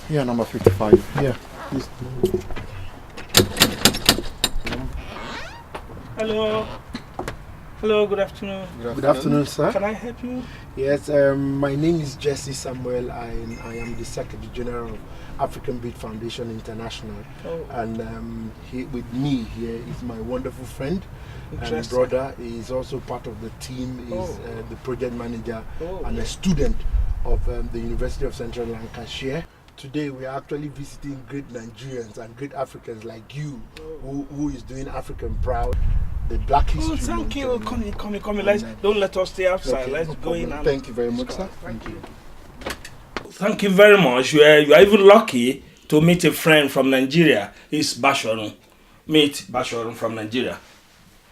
Yeah, number 55. Yeah, please. Hello. Hello, good afternoon. Good afternoon, sir. Can I help you? Yes, my name is Jesse Samuel. I am the Secretary General of African Beat Foundation International. Oh. And with me here is my wonderful friend and brother. He is also part of the team. He's the project manager and a student of the University of Central Lancashire. Today we are actually visiting great Nigerians and great Africans like you, who is doing African proud. The Black History. Oh, thank you. Come in. Don't let us stay outside. Okay, Let's go in. And thank you very much, sir. Thank you. Thank you very much. You are even lucky to meet a friend from Nigeria. He's Basorun. Meet Basorun from Nigeria.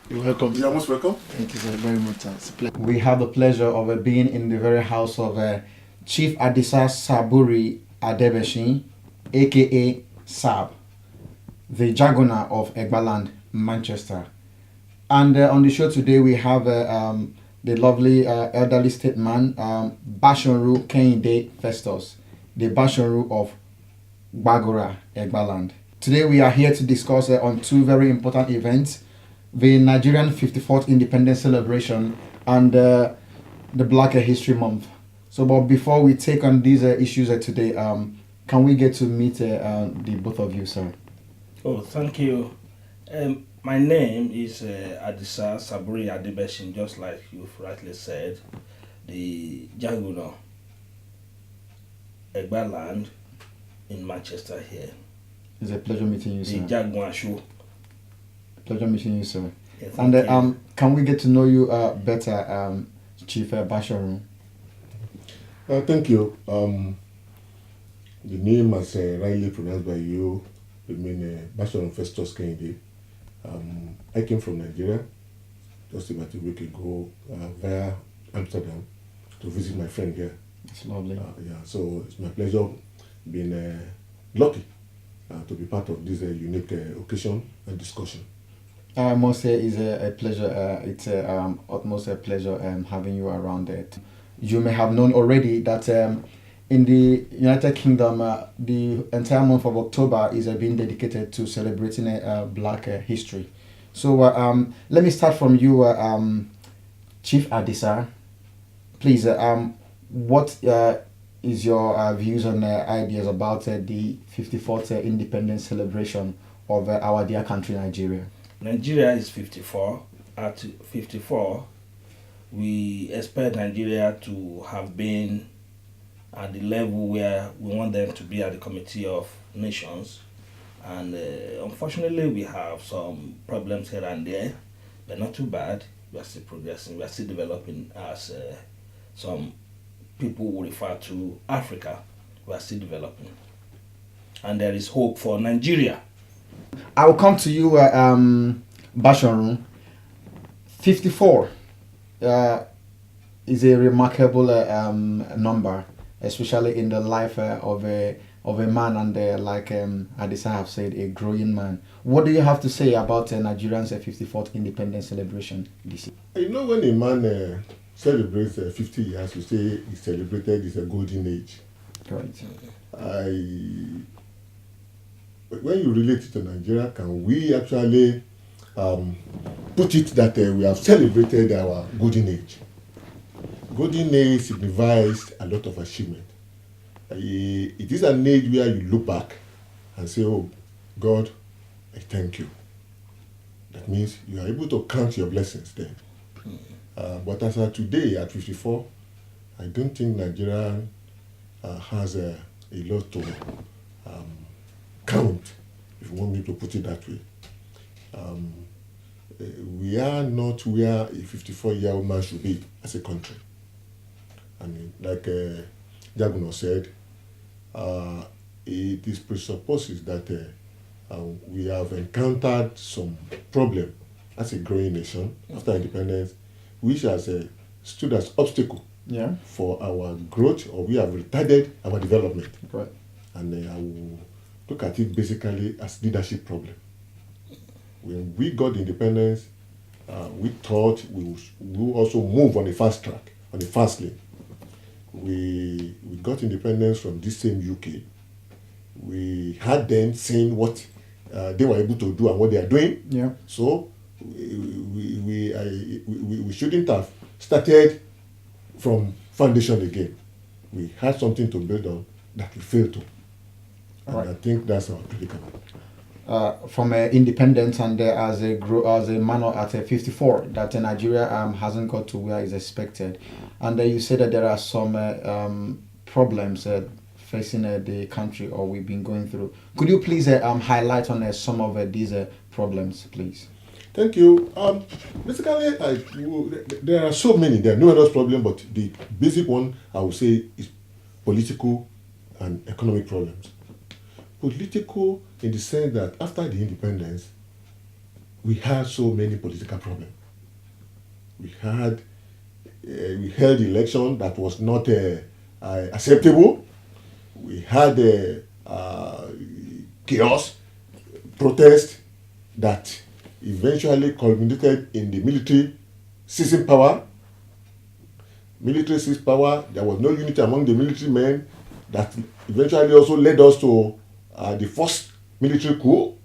You're welcome. You're most welcome. Thank you very much, sir. It's a pleasure. We have the pleasure of being in the very house of Chief Adisa Saburi Adebesin, aka Sab, the Jaguna of Egbaland, Manchester. And on the show today we have the lovely elderly statesman, Basorun Kehinde Festus, the Basorun of Gbagura, Egbaland. Today we are here to discuss on two very important events: the Nigerian 54th Independence Celebration and the Black History Month. So, but before we take on these issues today, can we get to meet the both of you, sir? Oh, thank you. My name is Adisa Saburi Adebesin, just like you've rightly said, the Jaguna, Egbaland in Manchester here. It's a pleasure meeting you, sir. The Jaguna show. Pleasure meeting you, sir. Yeah, and can we get to know you better, Chief Basorun? Thank you. The name, as rightly pronounced by you, I mean Basorun Festus Kehinde. I came from Nigeria just about a week ago via Amsterdam to visit my friend here. It's lovely. So it's my pleasure being lucky to be part of this unique occasion and discussion. I must say it's a pleasure. It's utmost a pleasure having you around it. You may have known already that in the United Kingdom, the entire month of October is being dedicated to celebrating Black history. So let me start from you, Chief Adisa. Please, what is your views on ideas about the 54th independence celebration of our dear country, Nigeria? Nigeria is 54. At 54, we expect Nigeria to have been at the level where we want them to be at the Committee of Nations. And unfortunately, we have some problems here and there, but not too bad. We are still progressing. We are still developing as some people will refer to Africa. We are still developing. And there is hope for Nigeria. I will come to you, Basorun. 54 is a remarkable number, especially in the life of a man and like Adisa have said, a growing man. What do you have to say about Nigerians' 54th independence celebration this year? You know, when a man celebrates 50 years, you say he celebrated is a golden age. Right. When you relate it to Nigeria, can we actually put it that we have celebrated our golden age? Golden age signifies a lot of achievement. It is an age where you look back and say, oh, God, I thank you. That means you are able to count your blessings then. But as of today, at 54, I don't think Nigeria has a lot to count, if you want me to put it that way. We are not where a 54-year-old man should be as a country. I mean, like Jaguna said, it is presupposes that we have encountered some problem as a growing nation after independence, which has stood as obstacle for our growth, or we have retarded our development. Right. And I will look at it basically as leadership problem. When we got independence, we thought we will also move on a fast track, on a fast lane. We got independence from this same UK. We had them saying what they were able to do and what they are doing. Yeah. So we shouldn't have started from foundation again. We had something to build on that we failed to. And right. I think that's our predicament. From independence and as a man at 54, that Nigeria hasn't got to where is expected, and you said that there are some problems facing the country, or we've been going through. Could you please highlight on some of these problems, please? Thank you. Basically, there are so many. There are numerous problems, but the basic one I would say is political and economic problems. Political in the sense that after the independence, we had so many political problems. We held election that was not acceptable. We had chaos, protest that eventually culminated in the military seizing power. Military seized power. There was no unity among the military men. That eventually also led us to the first military coup.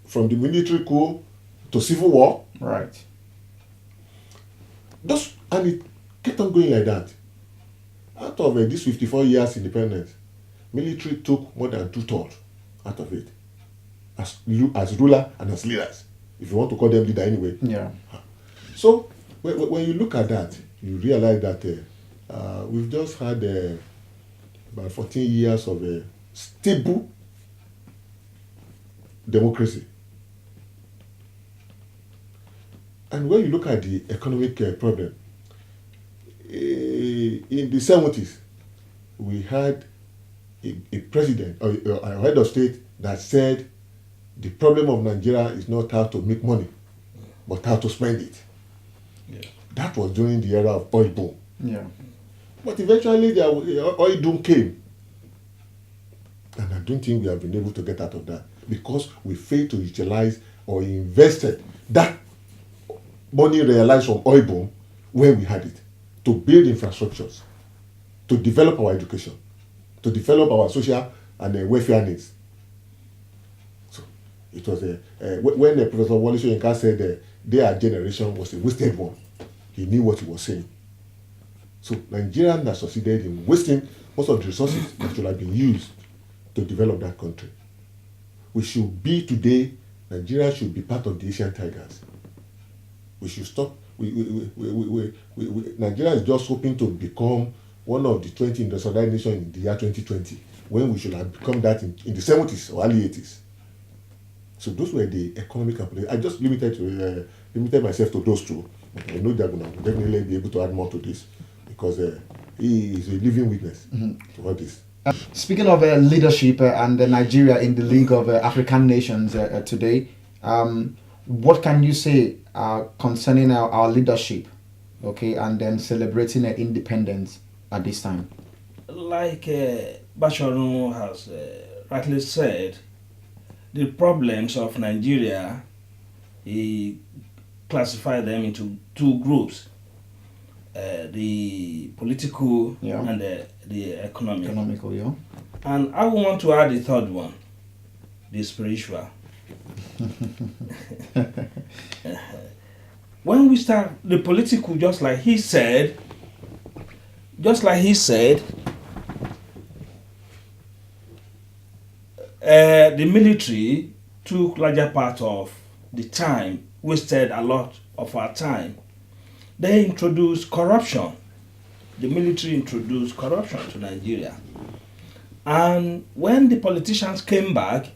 From the military coup to civil war. Right. And it kept on going like that. Out of this 54 years independence, military took more than 2/3 out of it. As ruler and as leaders, if you want to call them leader anyway. Yeah. So when you look at that, you realize that we've just had about 14 years of a stable democracy. And when you look at the economic problem, in the 70s, we had a president or a head of state that said the problem of Nigeria is not how to make money, but how to spend it. Yeah. That was during the era of oil boom. Yeah. But eventually the oil boom came. And I don't think we have been able to get out of that because we failed to utilize or invested that money realized from oil boom where we had it to build infrastructures, to develop our education, to develop our social and welfare needs. So it was when Professor Wole Soyinka said their generation was a wasted one, he knew what he was saying. So Nigeria has succeeded in wasting most of the resources that should have been used to develop that country. We should be today, Nigeria should be part of the Asian Tigers. We should stop. Nigeria is just hoping to become one of the 20 industrialized nations in the year 2020, when we should have become that in the 70s or early 80s. So those were the economic and political. I just limited myself to those two. I know Jaguna will definitely be able to add more to this, because he is a living witness to all this. Speaking of leadership and Nigeria in the League of African Nations today, what can you say concerning our leadership, okay, and then celebrating independence at this time? Like Basorun has rightly said, the problems of Nigeria, he classified them into two groups, the political and the economic. Economical, yeah. And I would want to add the third one, the spiritual. When we start the political, just like he said, the military took larger part of the time, wasted a lot of our time. They introduced corruption. The military introduced corruption to Nigeria. And when the politicians came back,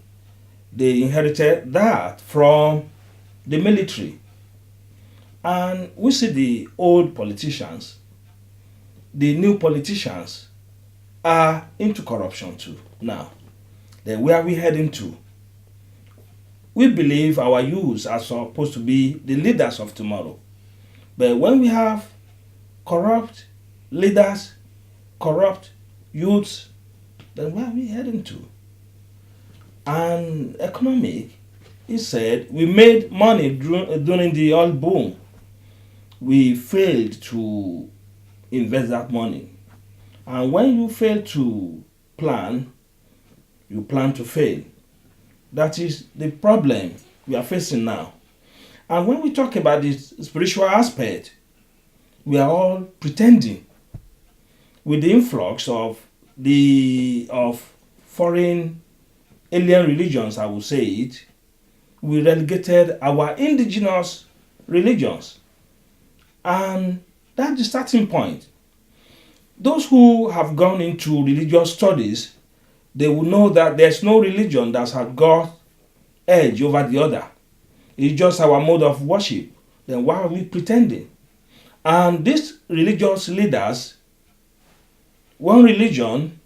they inherited that from the military. And we see the old politicians, the new politicians are into corruption too now. Then where are we heading to? We believe our youths are supposed to be the leaders of tomorrow. But when we have corrupt leaders, corrupt youths, then where are we heading to? And economic, he said, we made money during the oil boom. We failed to invest that money. And when you fail to plan, you plan to fail. That is the problem we are facing now. And when we talk about this spiritual aspect, we are all pretending. With the influx of foreign alien religions, I will say it, we relegated our indigenous religions. And that's the starting point. Those who have gone into religious studies, they will know that there's no religion that has got edge over the other. It's just our mode of worship. Then why are we pretending? And these religious leaders, one religion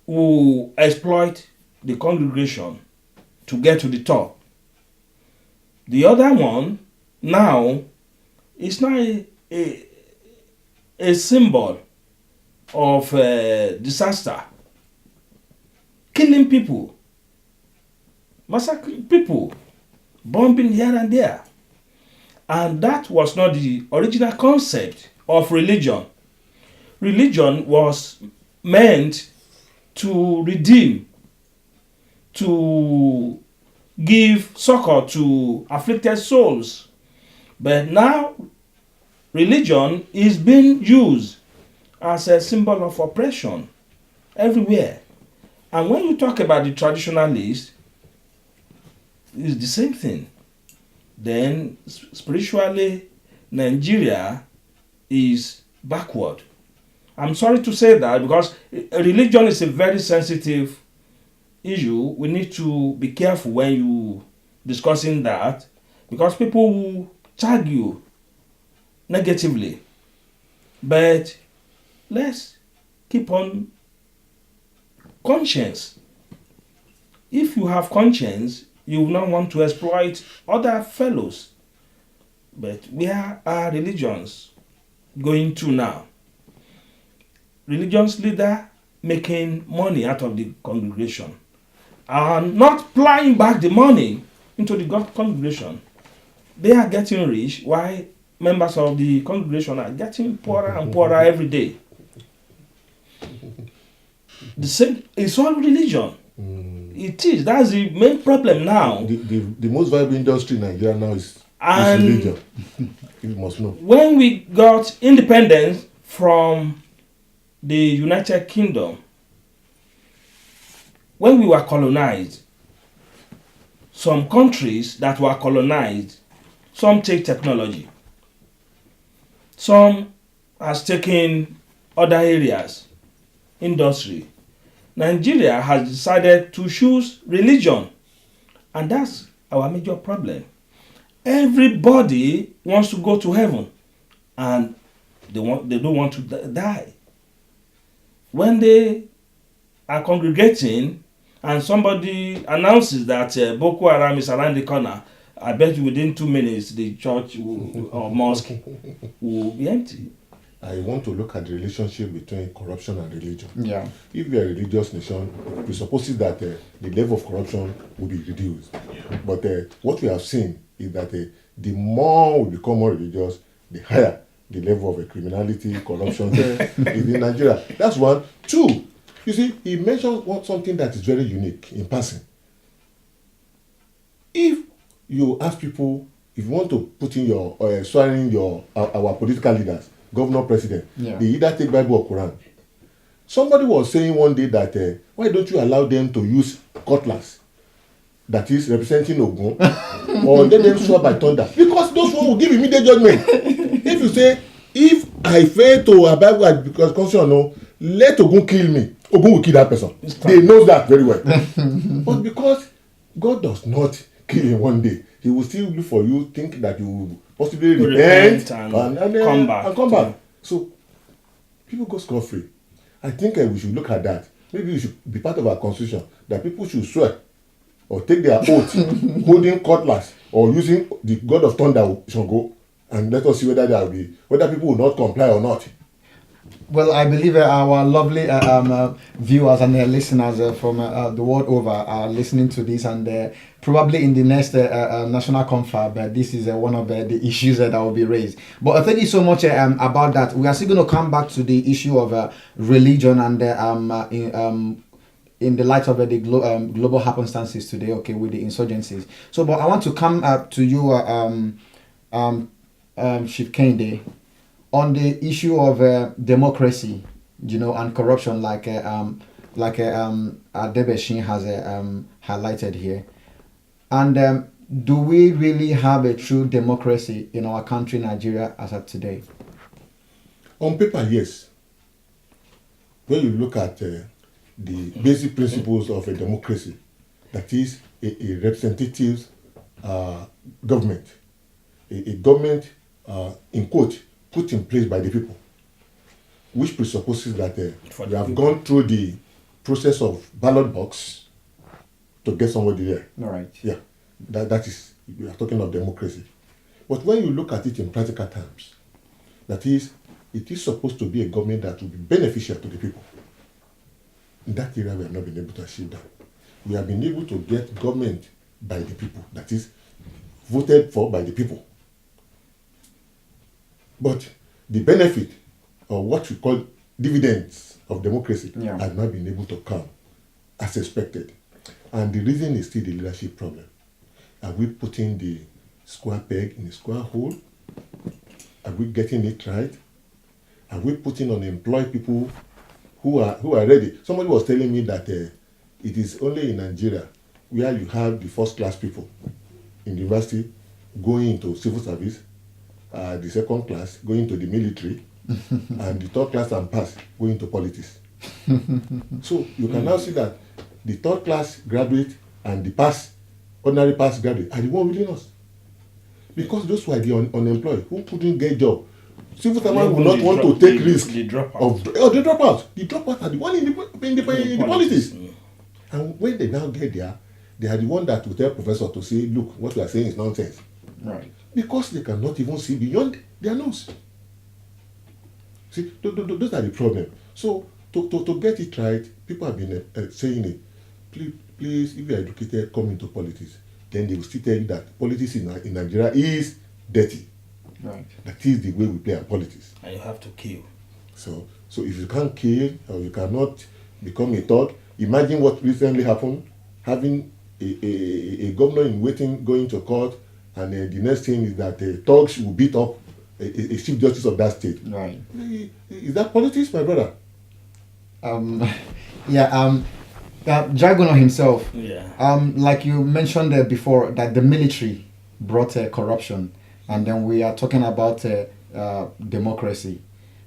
will exploit the congregation to get to the top. The other one now is not a symbol of disaster. Killing people, massacring people, bombing here and there. And that was not the original concept of religion. Religion was meant to redeem, to give succor to afflicted souls. But now, religion is being used as a symbol of oppression everywhere. And when you talk about the traditionalists, it's the same thing. Then, spiritually, Nigeria is backward. I'm sorry to say that, because religion is a very sensitive issue. We need to be careful when you discussing that, because people will tag you negatively. But let's keep on conscience. If you have conscience, you will not want to exploit other fellows. But where are religions going to now? Religious leader making money out of the congregation and not applying back the money into the congregation. They are getting rich while members of the congregation are getting poorer and poorer every day. The same, it's all religion. It is. That's the main problem now. The most viable industry in Nigeria now is religion. You must know. When we got independence from the United Kingdom. When we were colonized, some countries that were colonized, some take technology, some has taken other areas, industry. Nigeria has decided to choose religion, and that's our major problem. Everybody wants to go to heaven, and they don't want to die. When they are congregating and somebody announces that Boko Haram is around the corner, I bet you within 2 minutes the church or mosque will be empty. I want to look at the relationship between corruption and religion. Yeah. If we are a religious nation, we suppose that the level of corruption will be reduced. But what we have seen is that the more we become more religious, the higher the level of criminality, corruption is in Nigeria. That's one. Two, you see, he mentioned something that is very unique in passing. If you ask people, if you want to put in your swearing our political leaders, governor, president, they either take Bible or Quran. Somebody was saying one day that why don't you allow them to use cutlass that is representing Ogun or let them swear by thunder, because those one will give immediate judgment. If you say, if I fail to abide by because constitution, no, let Ogun kill me, Ogun will kill that person. They know that very well. But because God does not kill in one day, he will still look for you, think that you will possibly repent and come back. So people go scot-free. I think we should look at that. Maybe it should be part of our constitution that people should swear or take their oath holding cutlass or using the god of thunder shall go, and let us see whether people will not comply or not. Well, I believe our lovely viewers and listeners from the world over are listening to this, and probably in the next national confab, this is one of the issues that will be raised. But thank you so much about that. We are still going to come back to the issue of religion and in the light of the global happenstances today, okay, with the insurgencies. So, but I want to come to you, Chief Kehinde, on the issue of democracy, and corruption, like Adebesin has highlighted here. And do we really have a true democracy in our country, Nigeria, as of today? On paper, yes. When you look at the basic principles of a democracy, that is a representative government, a government, in quote, put in place by the people, which presupposes that we have gone through the process of ballot box to get somebody there. All right. Yeah, that is, we are talking of democracy. But when you look at it in practical terms, that is, it is supposed to be a government that will be beneficial to the people. In that area, we have not been able to achieve that. We have been able to get government by the people, that is, voted for by the people. But the benefit, or what we call dividends of democracy, have not been able to come as expected. And the reason is still the leadership problem. Are we putting the square peg in the square hole? Are we getting it right? Are we putting unemployed people who are ready? Somebody was telling me that it is only in Nigeria where you have the first class people in the university going into civil service, the second class going to the military, and the third class and pass going to politics. So you can now see that the third class graduate and the ordinary pass graduate are the one within us. Because those who are the unemployed, who couldn't get job, civil servants will not want to take risk the of the dropouts. The dropouts are the one in the politics. And when they now get there, they are the one that will tell professor to say, look, what you are saying is nonsense. Right. Because they cannot even see beyond their nose. See, those are the problem. So to get it right, people have been saying it. Please, if you are educated, come into politics. Then they will still tell you that politics in Nigeria is dirty. Right. That is the way we play our politics. And you have to kill. So if you can't kill or you cannot become a thug, imagine what recently happened, having a governor in waiting going to court, and the next thing is that thugs will beat up a chief justice of that state. Right. Is that politics, my brother? Jaguna himself. Yeah. Like you mentioned there before, that the military brought corruption, and then we are talking about democracy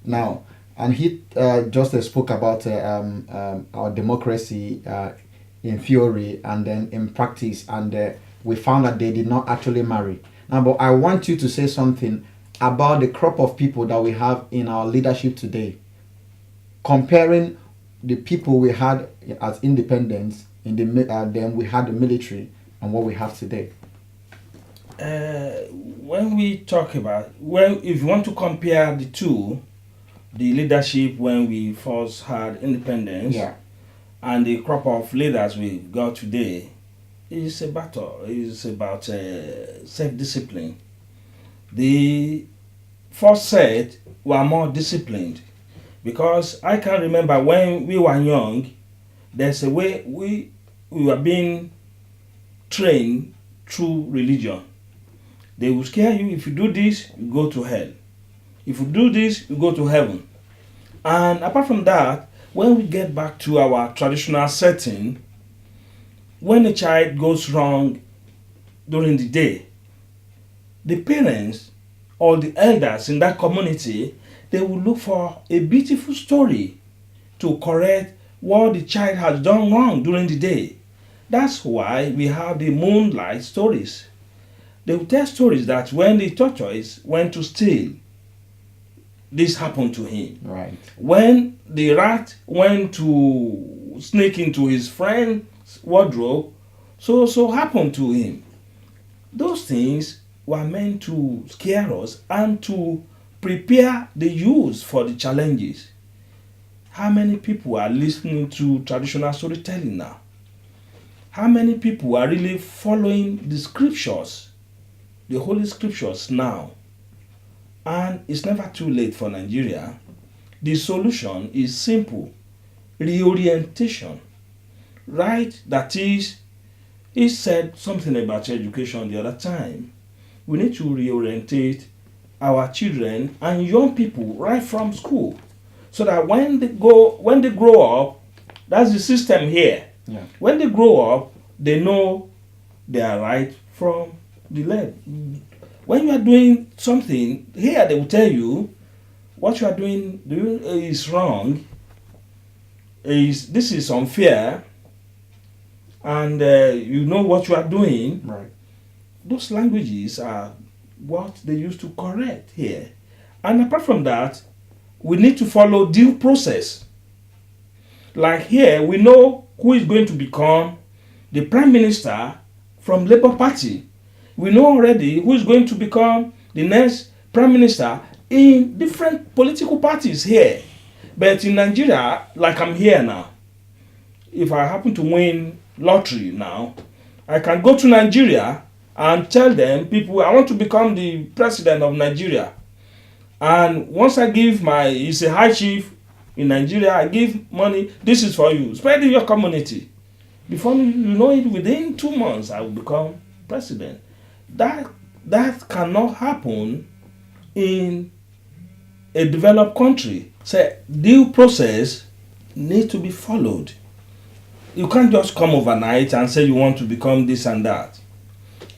now. And he just spoke about our democracy in theory and then in practice, and we found that they did not actually marry. Now, but I want you to say something about the crop of people that we have in our leadership today, comparing the people we had as independents in the then we had the military and what we have today. When we talk about, if you want to compare the two, the leadership when we first had independence, and the crop of leaders we got today, is a battle. It's about self-discipline. The first set were more disciplined, because I can remember when we were young, there's a way we were being trained through religion. They will scare you. If you do this, you go to hell. If you do this, you go to heaven. And apart from that, when we get back to our traditional setting, when a child goes wrong during the day, the parents or the elders in that community, they will look for a beautiful story to correct what the child has done wrong during the day. That's why we have the moonlight stories. They will tell stories that when the tortoise went to steal, this happened to him. Right. When the rat went to sneak into his friend's wardrobe, so happened to him. Those things were meant to scare us and to prepare the youth for the challenges. How many people are listening to traditional storytelling now? How many people are really following the scriptures, the Holy Scriptures now? And it's never too late for Nigeria. The solution is simple: reorientation. Right? That is, he said something about education the other time. We need to reorientate our children and young people right from school, so that when they grow up, that's the system here. Yeah. When they grow up, they know they are right from the left. When you are doing something here, they will tell you what you are doing is wrong. This is unfair, and you know what you are doing. Right. Those languages are what they used to correct here. And apart from that, we need to follow due process. Like here, we know who is going to become the Prime Minister from Labour Party. We know already who is going to become the next Prime Minister in different political parties here. But in Nigeria, like I'm here now, if I happen to win lottery now, I can go to Nigeria and tell them, people, I want to become the president of Nigeria. And once I give he's a high chief in Nigeria, I give money, this is for you, spread in your community. Before you know it, within 2 months, I will become president. That cannot happen in a developed country. So due process needs to be followed. You can't just come overnight and say you want to become this and that.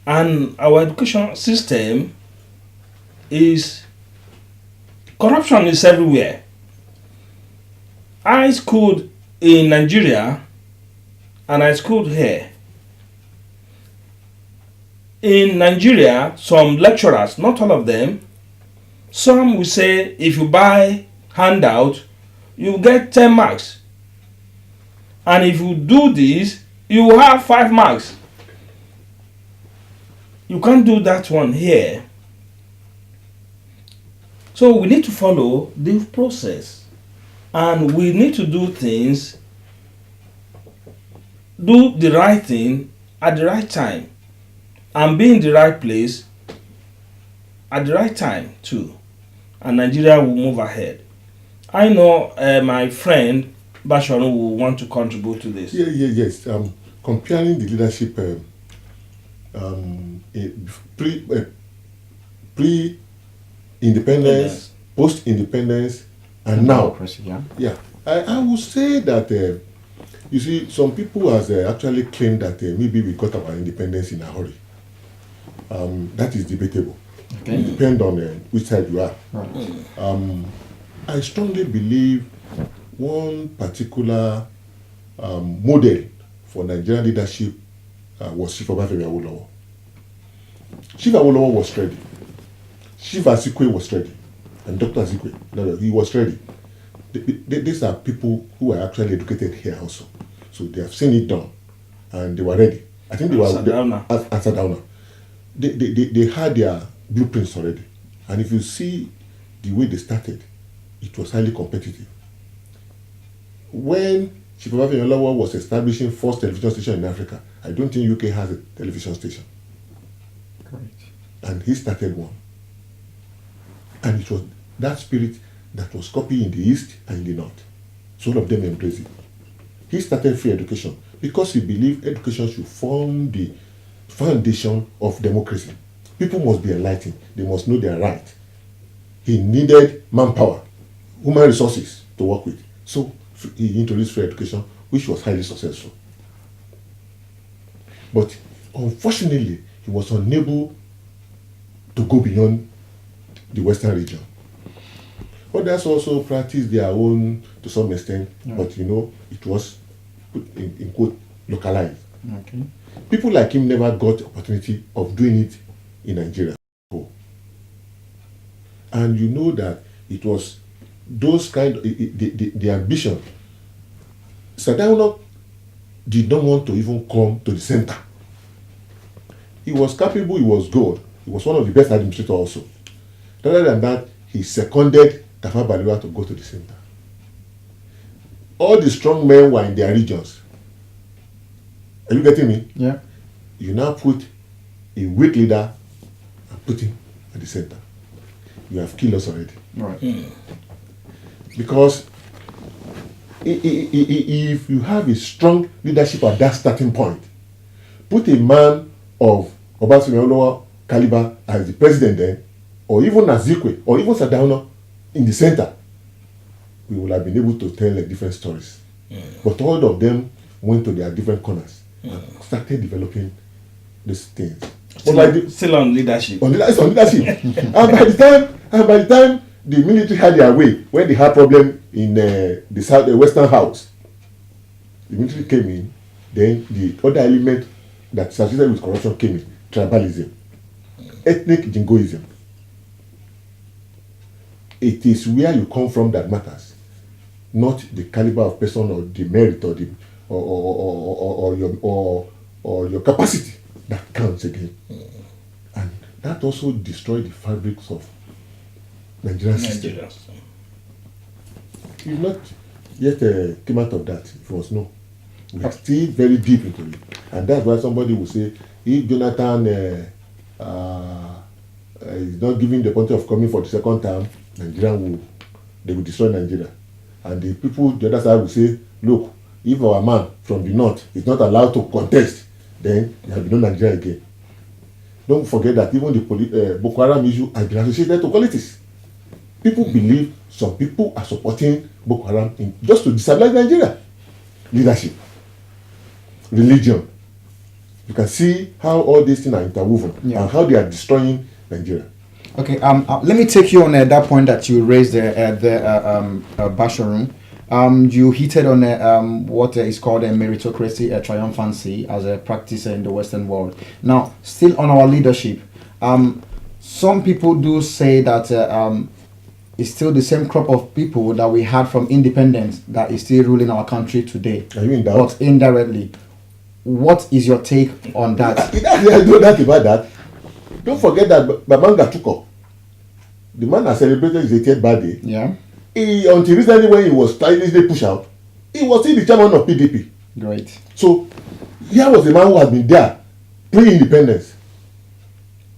And our education system corruption is everywhere. I schooled in Nigeria and I schooled here. In Nigeria, some lecturers, not all of them, some will say if you buy handout, you get 10 marks. And if you do this, you will have 5 marks. You can't do that one here. So we need to follow the process. And we need to do the right thing at the right time. And be in the right place at the right time too. And Nigeria will move ahead. I know my friend Basorun will want to contribute to this. Yes. Comparing the leadership independence, post-independence, and now. Yeah. Yeah. I would say that, you see, some people has actually claimed that maybe we got our independence in a hurry. That is debatable. Okay. It depends on which side you are. Right. I strongly believe one particular model for Nigerian leadership was Chief Obafemi Awolowo. Chief Awolowo was ready. Chief Azikwe was ready. And Dr. Azikwe, no, he was ready. These are people who are actually educated here also. So they have seen it done. And they were ready. I think they were Sadauna. They had their blueprints already. And if you see the way they started, it was highly competitive. When Chief Obafemi Awolowo was establishing first television station in Africa, I don't think UK has a television station. Correct. And he started one. And it was that spirit that was copied in the East and in the North. So all of them embraced it. He started free education because he believed education should form the foundation of democracy. People must be enlightened. They must know their right. He needed manpower, human resources to work with. So he introduced free education, which was highly successful. But unfortunately, he was unable to go beyond the Western region. Others also practiced their own to some extent, but it was, in quote, localized. Okay. People like him never got the opportunity of doing it in Nigeria. And you know that it was those kind of, the ambition. Sadauna did not want to even come to the center. He was capable, he was good. He was one of the best administrators also. Rather than that, he seconded Tafawa Balewa to go to the center. All the strong men were in their regions. Are you getting me? Yeah. You now put a weak leader and put him at the center. You have killed us already. Right. Because if you have a strong leadership at that starting point, put a man of Obafemi Awolowo caliber as the president then, or even Azikwe, or even Sadauna in the center, we would have been able to tell different stories. But all of them went to their different corners and started developing these things. Still on leadership. It's on leadership. and by the time the military had their way, when they had problem in the Western House, the military came in. Then the other element that associated with corruption came in: tribalism, ethnic jingoism. It is where you come from that matters, not the caliber of person or the merit or the or your capacity that counts again. And that also destroyed the fabrics of Nigerian system. You've not yet came out of that. If it was no, we are still very deep into it, and that's why somebody will say, if Jonathan is not giving the point of coming for the second term, they will destroy Nigeria. And the people the other side will say, look, if our man from the north is not allowed to contest, then there will be no Nigeria again. Don't forget that even the Boko Haram issue has been associated to politics. People believe some people are supporting Boko Haram just to destabilize Nigeria. Leadership, religion. You can see how all these things are interwoven and how they are destroying Nigeria. Okay, let me take you on that point that you raised at the Basorun. You hinted on what is called a meritocracy, a triumphancy as a practice in the Western world. Now, still on our leadership, some people do say that it's still the same crop of people that we had from independence that is still ruling our country today. Are you in doubt? But indirectly. What is your take on that? I know that about that. Don't forget that Babanga Tuko, the man that celebrated his 80th birthday, until recently when he was stylishly pushed out, he was still the chairman of PDP. Great. So, here was a man who has been there pre-independence.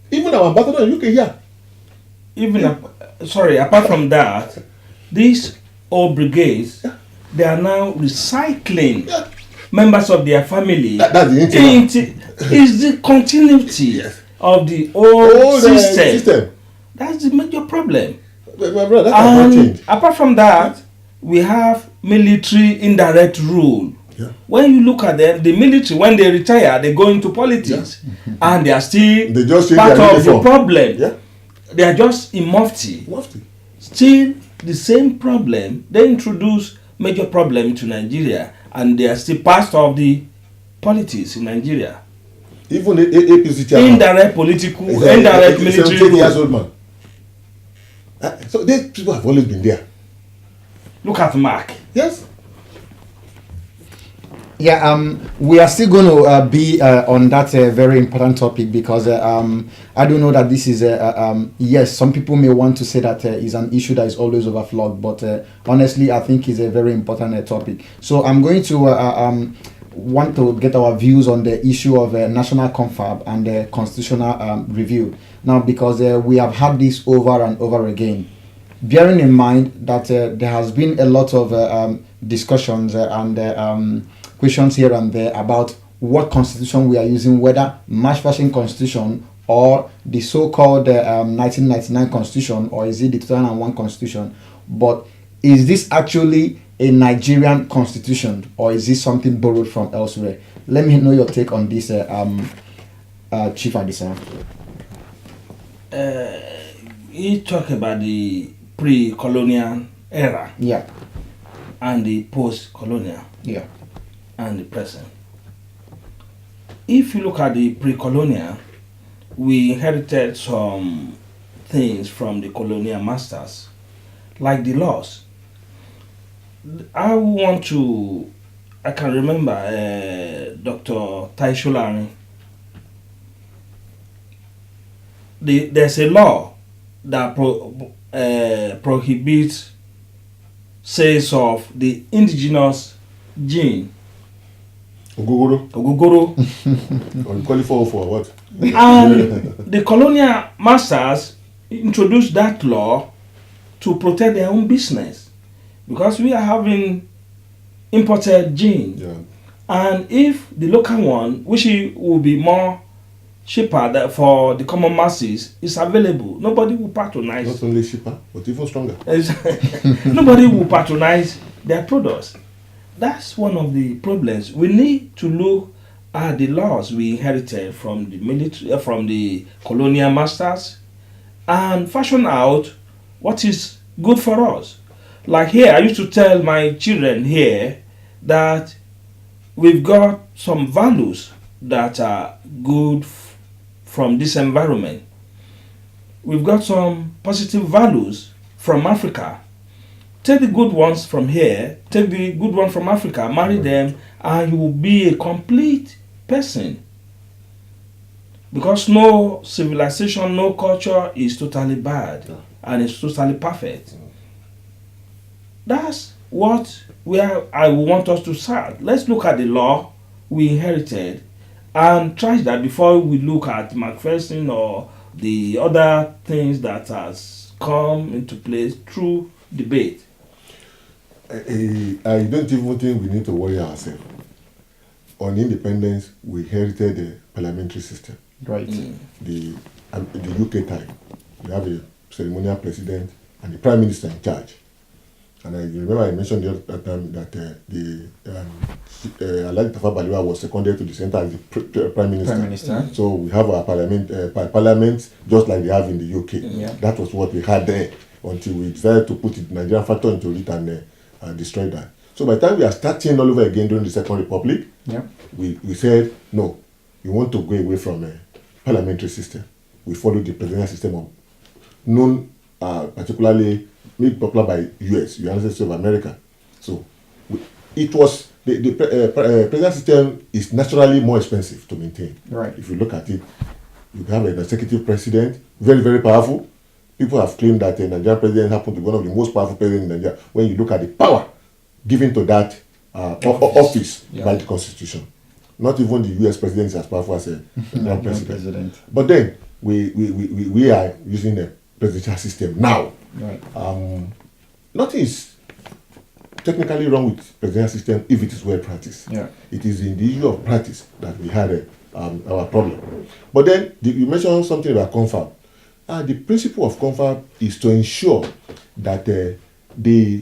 Even our ambassador in UK here. Apart from that, these old brigades, they are now recycling members of their family. That's the is the continuity of the old system. That's the major problem. But my brother, that And has not changed. apart from that, we have military indirect rule. Yeah. When you look at them, the military, when they retire, they go into politics. And they are still They just change part their of the uniform. problem. Yeah. They are just in mufti. Mufti. Still the same problem. They introduce major problem to Nigeria, and they are still part of the politics in Nigeria. Even APC chairman. Indirect political, indirect military 17 years rule. old man. So these people have always been there. Look at Mark. Yes. Yeah, we are still going to be on that very important topic because I do know that this is yes, some people may want to say that is an issue that is always overflowed, but honestly, I think it's a very important topic. So I'm going to want to get our views on the issue of national confab and the constitutional review now, because we have had this over and over again. Bearing in mind that there has been a lot of discussions and questions here and there about what constitution we are using, whether match fashion constitution or the so-called 1999 constitution, or is it the 2001 constitution. But is this actually a Nigerian constitution, or is this something borrowed from elsewhere? Let me know your take on this, Chief Adisa. You talk about the pre-colonial era, Yeah, and the post-colonial, yeah, and the present. If you look at the pre-colonial, we inherited some things from the colonial masters, like the laws. I can remember Dr. Taisholari. There's a law that prohibits sales of the indigenous gene. Ogogoro. Or you call it 404 what? And the colonial masters introduced that law to protect their own business, because we are having imported gene. Yeah. And if the local one, which will be more cheaper for the common masses, is available, nobody will patronize. Not only cheaper, but even stronger. Nobody will patronize their products. That's one of the problems. We need to look at the laws we inherited from the military, from the colonial masters, and fashion out what is good for us. Like here, I used to tell my children here that we've got some values that are good from this environment. We've got some positive values from Africa. Take the good ones from here, take the good one from Africa, marry them, and you will be a complete person. Because no civilization, no culture is totally bad and it's totally perfect. That's where I want us to start. Let's look at the law we inherited and try that before we look at Macpherson or the other things that has come into place through debate. I don't even think we need to worry ourselves. On independence, we inherited the parliamentary system. right. The UK time, we have a ceremonial president and the prime minister in charge. And I remember I mentioned the other time that Alhaji Tafawa Balewa was seconded to the center as the prime minister. Prime Minister. So we have our parliament just like they have in the UK. Yeah. That was what we had there until we decided to put the Nigerian factor into it and destroy that. So by the time we are starting all over again during the Second Republic, Yeah. we said no, we want to go away from a parliamentary system. We follow the presidential system of known particularly made popular by US, United States of America. So it was the presidential system is naturally more expensive to maintain. Right. If you look at it, you have an executive president, very, very powerful. People have claimed that the Nigerian president happened to be one of the most powerful presidents in Nigeria when you look at the power given to that office Yeah. by the Constitution. Not even the US president is as powerful as a Nigerian President. But then we are using a presidential system now. Right. Nothing is technically wrong with presidential system if it is well practiced. Yeah. It is in the issue of practice that we had our problem. But then you mentioned something about confab. The principle of confab is to ensure that the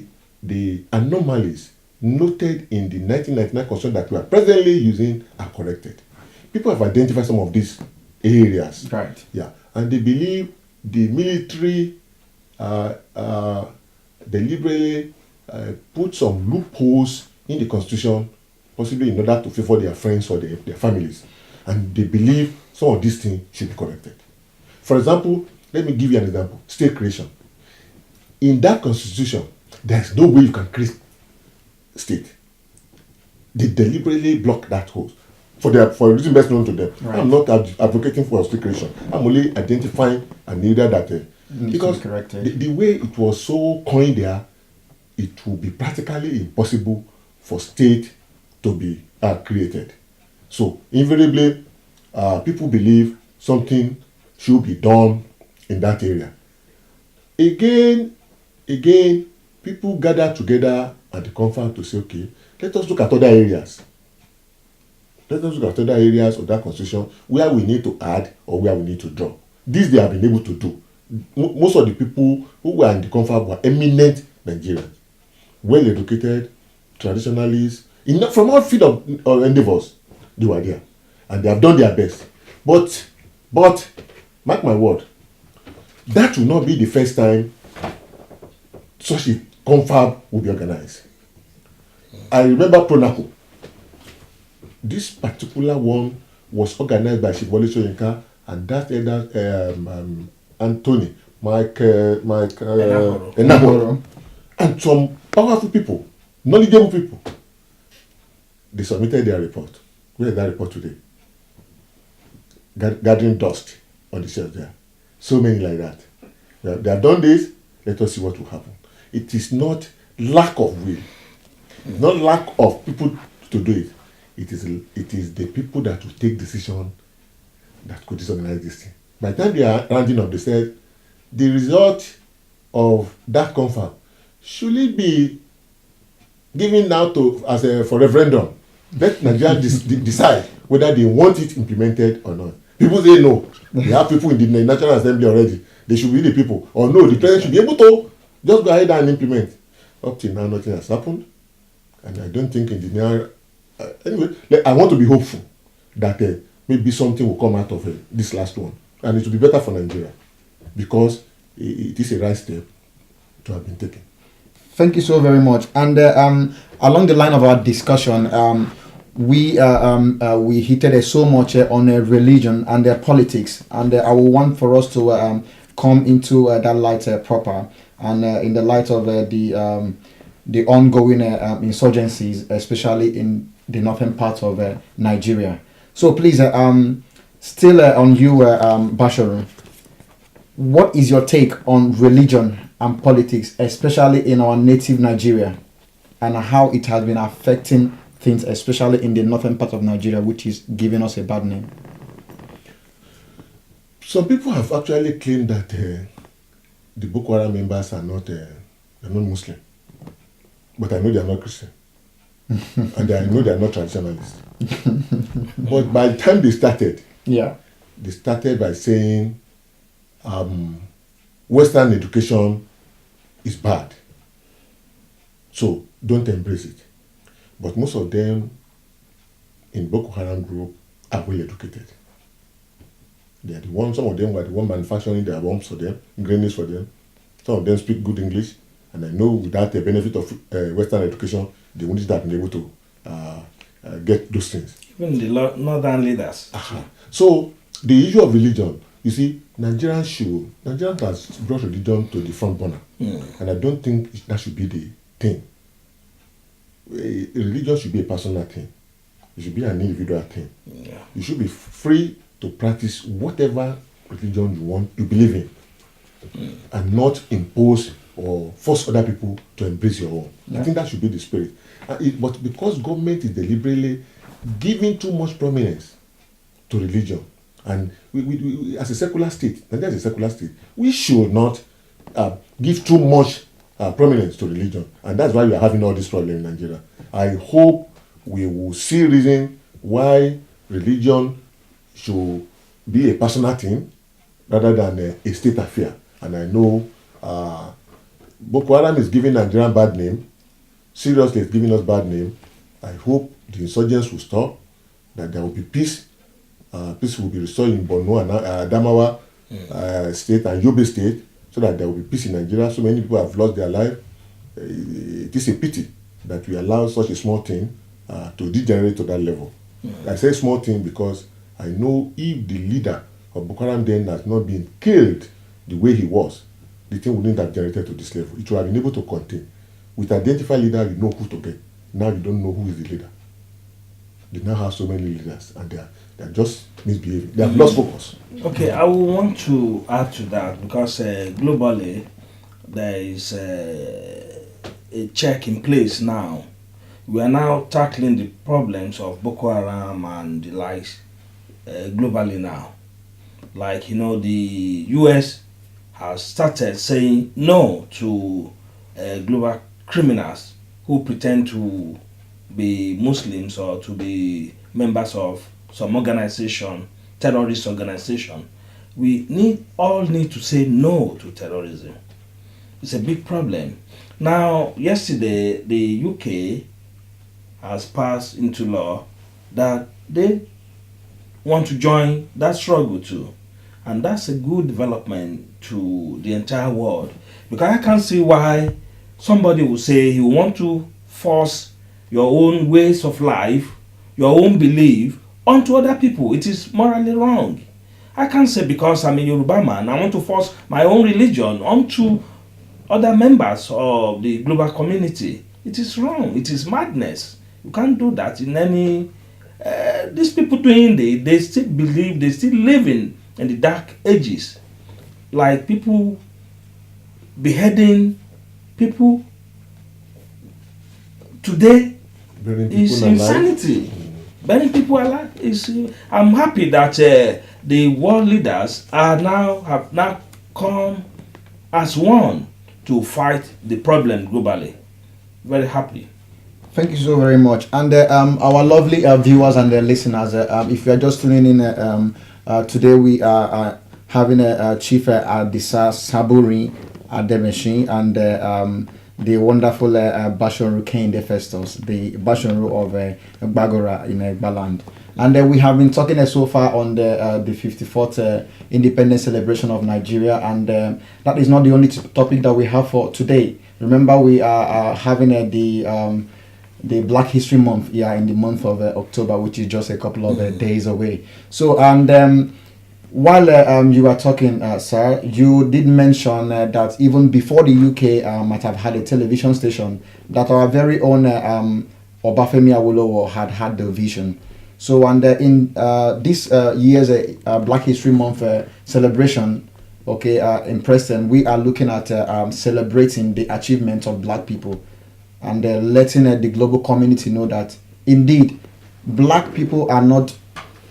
anomalies noted in the 1999 constitution that we are presently using are corrected. People have identified some of these areas. Right. Yeah, and they believe the military deliberately put some loopholes in the constitution, possibly in order to favor their friends or their families. And they believe some of these things should be corrected. For example, let me give you an example. State creation. In that constitution, there is no way you can create state. They deliberately block that hole for a reason best known to them. Right. I'm not advocating for state creation. I'm only identifying an area that because the way it was so coined there, it will be practically impossible for state to be created. So invariably, people believe something should be done in that area. Again, people gather together at the conference to say, okay, let us look at other areas. Let us look at other areas of that constitution where we need to add or where we need to drop. This they have been able to do. Most of the people who were in the conference were eminent Nigerians, well educated, traditionalists, from all field of endeavors. They were there, and they have done their best. But, mark my word, that will not be the first time such a confab will be organized. I remember Pronaco. This particular one was organized by Shivoli Soyinka and that Anthony, Mike Enaboro, and some powerful people, knowledgeable people. They submitted their report. Where is that report today? Gathering dust on the shelf there. So many like that. They have done this. Let us see what will happen. It is not lack of will. It's not lack of people to do it. It is the people that will take decision that could disorganize this thing. By the time they are rounding up, they said the result of that confab should it be given now for referendum. Let Nigerians decide whether they want it implemented or not. People say no. They have people in the National Assembly already. They should be the people. Or no, the president should be able to just go ahead and implement. Up till now, nothing has happened. And I don't think in the near... anyway, I want to be hopeful that maybe something will come out of this last one. And it will be better for Nigeria. Because it is a right step to have been taken. Thank you so very much. And along the line of our discussion, we heated so much on religion and politics, and I will want for us to come into that light proper, and in the light of the ongoing insurgencies, especially in the northern part of Nigeria. So please, still on you, Basorun, what is your take on religion and politics, especially in our native Nigeria, and how it has been affecting things, especially in the northern part of Nigeria, which is giving us a bad name? Some people have actually claimed that the Boko Haram members are not Muslim, but I know they are not Christian, and I know they are not traditionalists. But by the time they started, they started by saying Western education is bad, so don't embrace it. But most of them in Boko Haram group are well educated. They are the ones. Some of them were the one manufacturing their bombs for them, grenades for them. Some of them speak good English, and I know without the benefit of Western education, they wouldn't have been able to get those things. Even the northern leaders. So the issue of religion, you see, Nigeria has brought religion to the front burner, and I don't think that should be the thing. Religion should be a personal thing. It should be an individual thing. Yeah. You should be free to practice whatever religion you believe in, and not impose or force other people to embrace your own. Yeah. I think that should be the spirit. But because government is deliberately giving too much prominence to religion, and we as a secular state, and that's a secular state, we should not give too much prominence to religion, and that's why we are having all this problem in Nigeria. I hope we will see reason why religion should be a personal thing, rather than a state affair. And I know Boko Haram is giving Nigeria bad name. Seriously, it's giving us bad name. I hope the insurgents will stop, that there will be peace. Peace will be restored in Borno and Adamawa state and Yobe state, so that there will be peace in Nigeria. So many people have lost their life. It is a pity that we allow such a small thing to degenerate to that level. I say small thing because I know if the leader of Boko Haram then has not been killed the way he was, the thing wouldn't have generated to this level. It would have been able to contain. With identified leader, you know who to get. Now you don't know who is the leader. They now have so many leaders, and they are just misbehaving. They have lost focus. Okay, I will want to add to that because globally there is a check in place now. We are now tackling the problems of Boko Haram and the likes globally now. Like, the US has started saying no to global criminals who pretend to be Muslims or to be members of some organization, terrorist organization. We all need to say no to terrorism. It's a big problem. Now, yesterday, the UK has passed into law that they want to join that struggle too. And that's a good development to the entire world. Because I can't see why somebody will say he want to force your own ways of life, your own belief onto other people. It is morally wrong. I can't say because I'm a Yoruba man, I want to force my own religion onto other members of the global community. It is wrong. It is madness. You can't do that in any... these people doing they still believe, they still live in the dark ages. Like people beheading people today is insanity. Burning people alive is... I'm happy that the world leaders have now come as one to fight the problem globally. Very happy. Thank you so very much. And our lovely viewers and listeners, if you are just tuning in, today we are having Chief Adisa Saburi Adebesin and the wonderful Basorun Kehinde Festus, the Basorun of Gbagura in Egbaland. And we have been talking so far on the 54th independence celebration of Nigeria, and that is not the only topic that we have for today. Remember, we are having the Black History Month here in the month of October, which is just a couple of days away. So, and while you were talking, sir, you did mention that even before the UK might have had a television station, that our very own Obafemi Awolowo had the vision. So, and in this year's Black History Month celebration, in Preston, we are looking at celebrating the achievements of Black people and letting the global community know that indeed Black people are not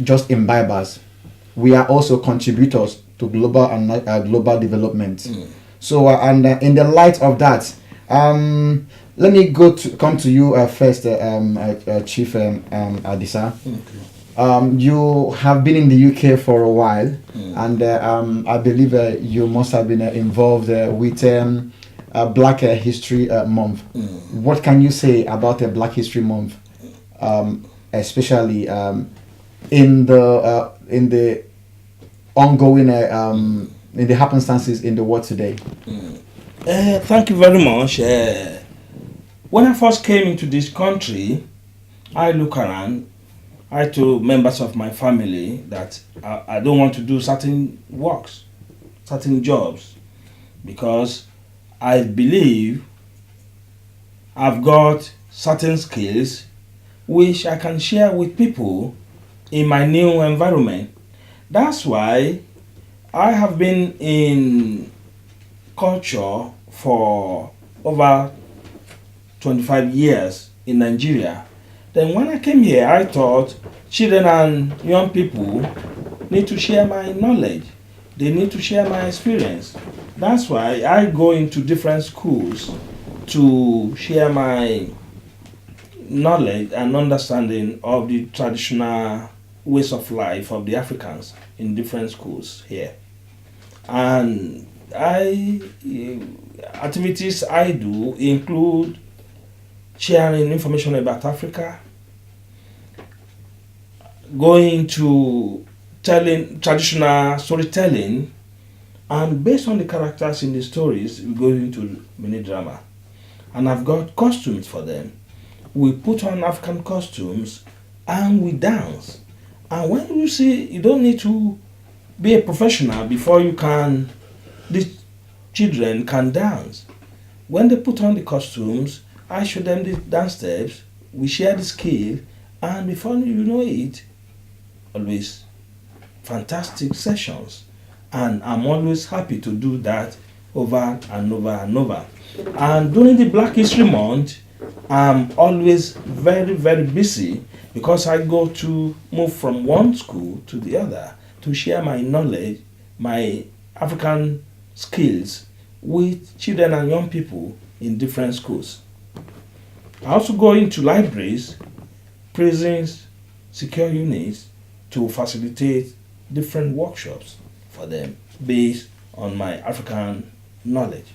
just imbibers. We are also contributors to global and global development. So, and in the light of that, let me come to you first, Chief Adisa. Okay. You have been in the UK for a while, and I believe you must have been involved with Black History Month. What can you say about Black History Month, especially in the ongoing in the happenstances in the world today? Thank you very much. When I first came into this country, I look around. I told members of my family that I don't want to do certain works, certain jobs, because I believe I've got certain skills which I can share with people in my new environment. That's why I have been in culture for over 25 years in Nigeria. Then when I came here, I thought children and young people need to share my knowledge. They need to share my experience. That's why I go into different schools to share my knowledge and understanding of the traditional ways of life of the Africans in different schools here. And activities I do include sharing information about Africa, going to telling traditional storytelling, and based on the characters in the stories, we go into mini drama. And I've got costumes for them. We put on African costumes and we dance. And when you see, you don't need to be a professional before you can, the children can dance. When they put on the costumes, I show them the dance steps, we share the skill, and before you know it, always fantastic sessions. And I'm always happy to do that over and over and over. And during the Black History Month, I'm always very, very busy because I go to move from one school to the other to share my knowledge, my African skills with children and young people in different schools. I also go into libraries, prisons, secure units to facilitate different workshops for them based on my African knowledge.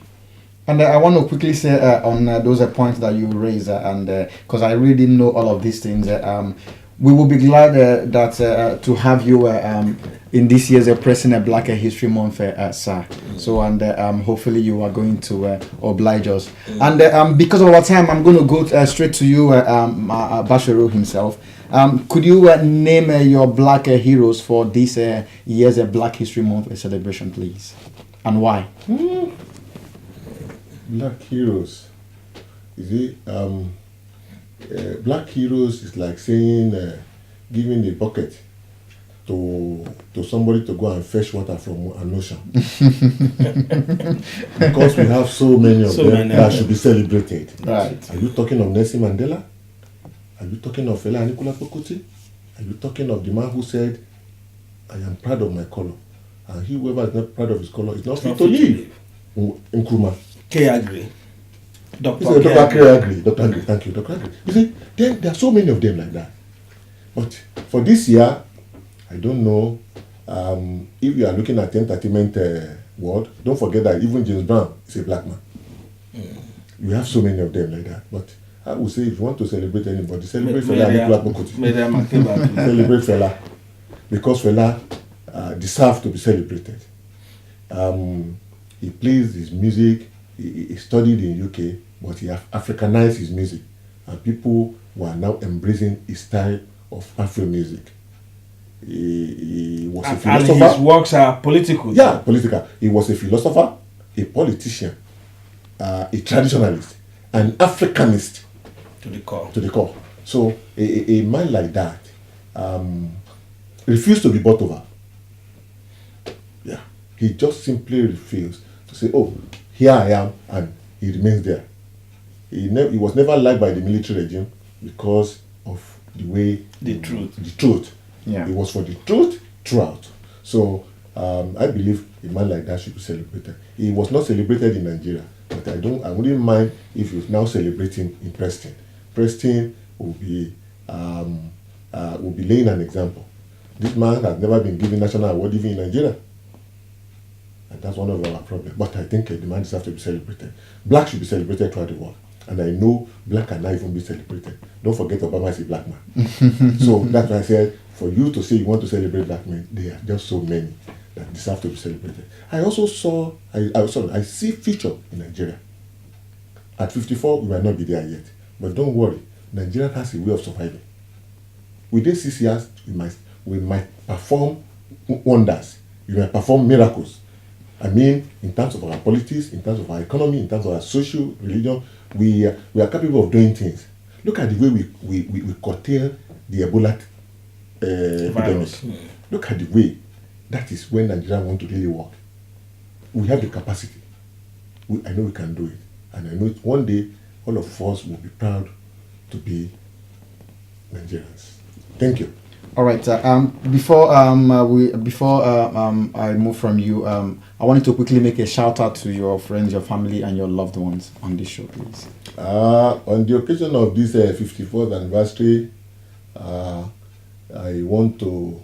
And I want to quickly say on those points that you raised, and because I really didn't know all of these things, we will be glad that to have you in this year's Pressing Black History Month, sir. So, and hopefully you are going to oblige us. And because of our time, I'm going to go straight to you, Basorun himself. Could you name your Black heroes for this year's Black History Month celebration, please, and why? Black heroes. Is it black heroes is like saying giving a bucket to somebody to go and fetch water from an ocean. Because we have so many of them that should be celebrated. Right. Are you talking of Nelson Mandela? Are you talking of Fela Anikulapo Kuti? Are you talking of the man who said, I am proud of my color, and he whoever is not proud of his color is not fit to live? Nkrumah. Agri. Dr. Agri, thank you, Dr. Agri. You see, there are so many of them like that. But for this year, I don't know if you are looking at the entertainment world, don't forget that even James Brown is a black man. You have so many of them like that. But I would say if you want to celebrate anybody, celebrate Fela Anikulapo Kuti. Celebrate Fela. Because Fela deserves to be celebrated. He plays his music. He studied in UK, but he Africanized his music, and people were now embracing his style of Afro music. He was a philosopher. And his works are political. Yeah, political. He was a philosopher, a politician, a traditionalist, an Africanist to the core. To the core. So a man like that refused to be bought over. Yeah, he just simply refused to say, "Oh, here I am," and he remains there. He was never liked by the military regime because of the way the truth. Yeah. It was for the truth throughout. So I believe a man like that should be celebrated. He was not celebrated in Nigeria, but I wouldn't mind if he's now celebrating in Preston. Preston will be laying an example. This man has never been given national award even in Nigeria. And that's one of our problems. But I think the man deserves to be celebrated. Black should be celebrated throughout the world. And I know black cannot even be celebrated. Don't forget Obama is a black man. So that's why I said, for you to say you want to celebrate black men, there are just so many that deserve to be celebrated. I also I see future in Nigeria. At 54, we might not be there yet. But don't worry, Nigeria has a way of surviving. Within 6 years, we might perform wonders. We might perform miracles. I mean, in terms of our politics, in terms of our economy, in terms of our social religion, we are capable of doing things. Look at the way we curtail the Ebola epidemic. Look at the way. That is when Nigeria want to really work. We have the capacity. I know we can do it. And I know one day, all of us will be proud to be Nigerians. Thank you. All right. Before I move from you, I wanted to quickly make a shout out to your friends, your family, and your loved ones on this show, please. On the occasion of this 54th anniversary, I want to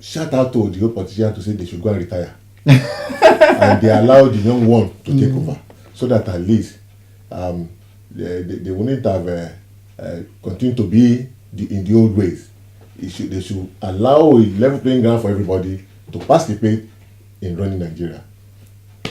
shout out to the old politicians to say they should go and retire. And they allow the young one to take over, so that at least they wouldn't have continue to be in the old ways. They should allow a level playing ground for everybody to participate in running Nigeria.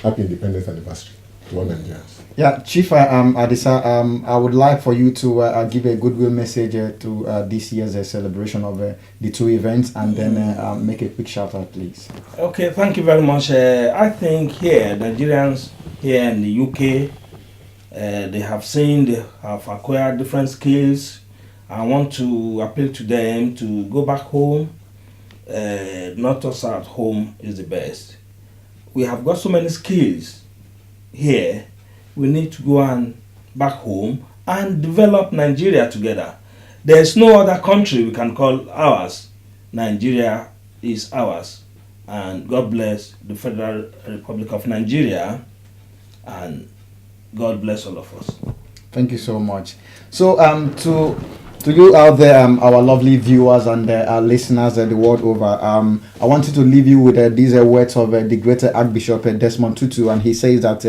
Happy Independence Anniversary to all Nigerians. Yeah, Chief Adisa, I would like for you to give a goodwill message to this year's celebration of the two events, and then make a quick shout out, please. Okay, thank you very much. I think here, Nigerians here in the UK, they have acquired different skills. I want to appeal to them to go back home. Not us at home is the best. We have got so many skills here. We need to go and back home and develop Nigeria together. There's no other country we can call ours. Nigeria is ours. And God bless the Federal Republic of Nigeria, and God bless all of us. Thank you so much. So to you out there, our lovely viewers and our listeners the world over, I wanted to leave you with these words of the great Archbishop Desmond Tutu, and he says that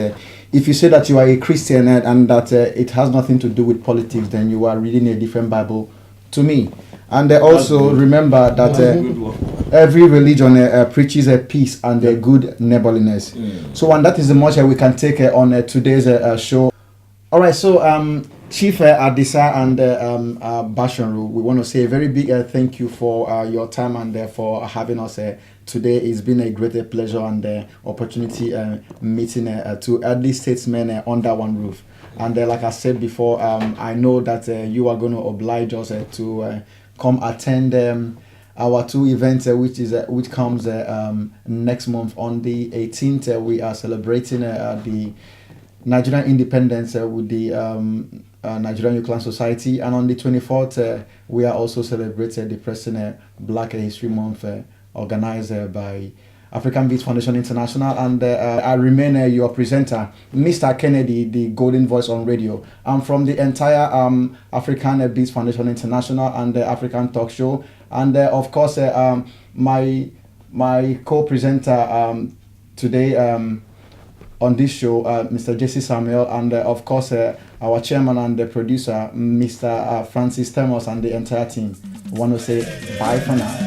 if you say that you are a Christian and that it has nothing to do with politics, then you are reading a different Bible to me. And also remember that every religion preaches peace and good neighborliness. So, and that is the much we can take on today's show. All right, so Chief Adisa and Basorun, we want to say a very big thank you for your time and for having us today. It's been a great pleasure and opportunity meeting two elderly statesmen under one roof. And like I said before, I know that you are going to oblige us to come attend our two events, which comes next month on the 18th. We are celebrating the Nigerian independence with the Nigerian Euclid Society, and on the 24th we are also celebrating the present Black History Month organized by African Beats Foundation International, and I remain your presenter, Mr. Kennedy, the golden voice on radio. I'm from the entire African Beats Foundation International and the African Talk Show, and of course my co-presenter today on this show, Mr. Jesse Samuel, and of course our chairman and the producer, Mr. Francis Temos, and the entire team. I want to say bye for now.